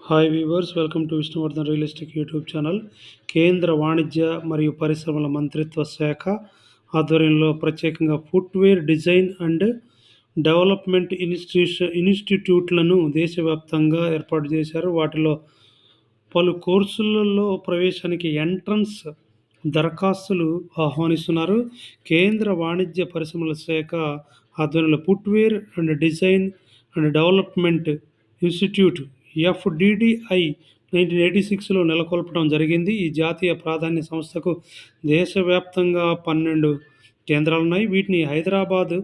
Hi weavers, welcome to Vishnuvardhan real estate YouTube channel. కేంద్ర వాణిజ్య మరియు పరిశ్రమల మంత్రిత్వ శాఖ ఆధ్వర్యంలో ప్రత్యేకంగా ఫుట్వేర్ డిజైన్ అండ్ డెవలప్మెంట్ ఇన్స్టిట్యూట్లను దేశవ్యాప్తంగా ఏర్పాటు చేశారు. వాటిలో పలు కోర్సులలో ప్రవేశానికి ఎంట్రన్స్ దరఖాస్తులు ఆహ్వానిస్తున్నారు. కేంద్ర వాణిజ్య పరిశ్రమల శాఖ ఆధ్వర్యంలో footwear and design and development institute FDDI 1986లో నెలకొల్పడం జరిగింది. ఈ జాతీయ ప్రాధాన్య సంస్థకు దేశవ్యాప్తంగా 12 కేంద్రాలున్నాయి. వీటిని హైదరాబాద్,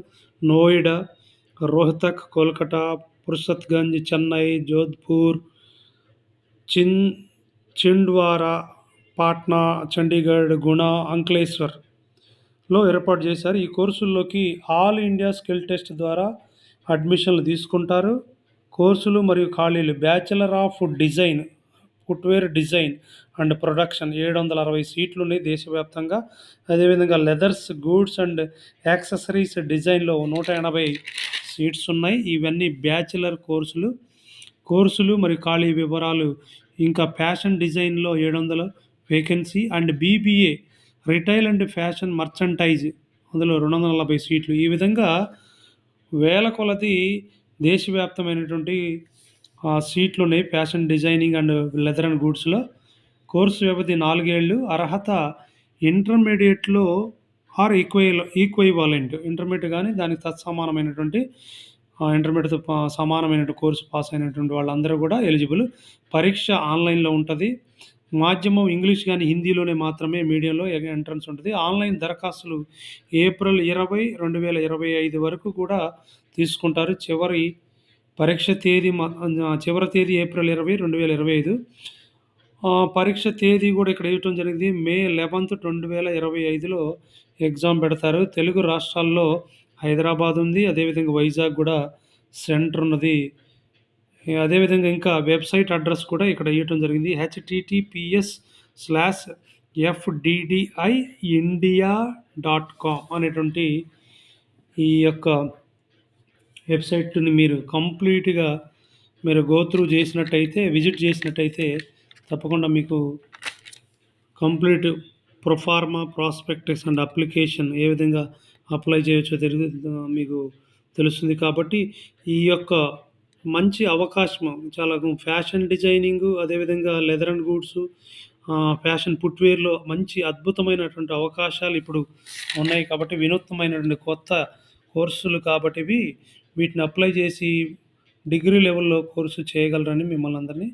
నోయిడా, రోహ్తక్, కోల్కతా, పురుషత్గంజ్, చెన్నై, జోధ్పూర్, చిండ్వారా, పాట్నా, చండీగఢ్, గుణ, అంక్లేశ్వర్లో ఏర్పాటు చేశారు. ఈ కోర్సుల్లోకి ఆల్ ఇండియా స్కిల్ టెస్ట్ ద్వారా అడ్మిషన్లు తీసుకుంటారు. కోర్సులు మరియు ఖాళీలు: bachelor of design, footwear design and production 760 సీట్లు ఉన్నాయి దేశవ్యాప్తంగా. అదేవిధంగా లెదర్స్, గూడ్స్ అండ్ యాక్సెసరీస్ డిజైన్లో 180 సీట్స్ ఉన్నాయి. ఇవన్నీ బ్యాచిలర్ కోర్సులు మరియు ఖాళీ వివరాలు. ఇంకా ఫ్యాషన్ డిజైన్లో 700 vacancy and BBA retail and fashion merchandise అందులో 240 సీట్లు. ఈ విధంగా వేల కొలది దేశవ్యాప్తమైనటువంటి సీట్లు ఉన్నాయి fashion designing and leather and గూడ్స్లో. కోర్సు వ్యవధి 4 ఏళ్ళు. అర్హత ఇంటర్మీడియట్లో ఆర్ ఈక్వైవాలెంట్ ఇంటర్మీడియట్ కానీ దానికి తత్సమానమైనటువంటి ఇంటర్మీడియట్తో సమానమైనటువంటి కోర్సు పాస్ అయినటువంటి వాళ్ళందరూ కూడా ఎలిజిబుల్. పరీక్ష ఆన్లైన్లో ఉంటుంది. మాధ్యమం ఇంగ్లీష్ కానీ హిందీలోనే మాత్రమే మీడియంలో ఎంట్రన్స్ ఉంటుంది. ఆన్లైన్ దరఖాస్తులు ఏప్రిల్ 20, 2025 వరకు కూడా తీసుకుంటారు. చివరి తేదీ ఏప్రిల్ 20, 2025. పరీక్ష తేదీ కూడా ఇక్కడ ఇవ్వటం జరిగింది. మే 11, 2025లో ఎగ్జామ్ పెడతారు. తెలుగు రాష్ట్రాల్లో హైదరాబాద్ ఉంది, అదేవిధంగా వైజాగ్ కూడా సెంటర్ ఉన్నది. అదేవిధంగా ఇంకా వెబ్సైట్ అడ్రస్ కూడా ఇక్కడ ఇవ్వటం జరిగింది. https://fddiindia.com అనేటువంటి ఈ యొక్క వెబ్సైట్ని మీరు కంప్లీట్గా గోత్రూ చేసినట్టయితే, విజిట్ చేసినట్టయితే తప్పకుండా మీకు complete proforma, prospectus and application ఏ విధంగా అప్లై చేయొచ్చో మీకు తెలుస్తుంది. కాబట్టి ఈ యొక్క మంచి అవకాశం చాలా ఫ్యాషన్ డిజైనింగు, అదేవిధంగా లెదర్ అండ్ గూడ్స్, ఫ్యాషన్ ఫుట్వేర్లో మంచి అద్భుతమైనటువంటి అవకాశాలు ఇప్పుడు ఉన్నాయి. కాబట్టి వినూత్నమైనటువంటి కొత్త కోర్సులు కాబట్టి వీటిని అప్లై చేసి డిగ్రీ లెవెల్లో కోర్సు చేయగలరని మిమ్మల్ని అందరినీ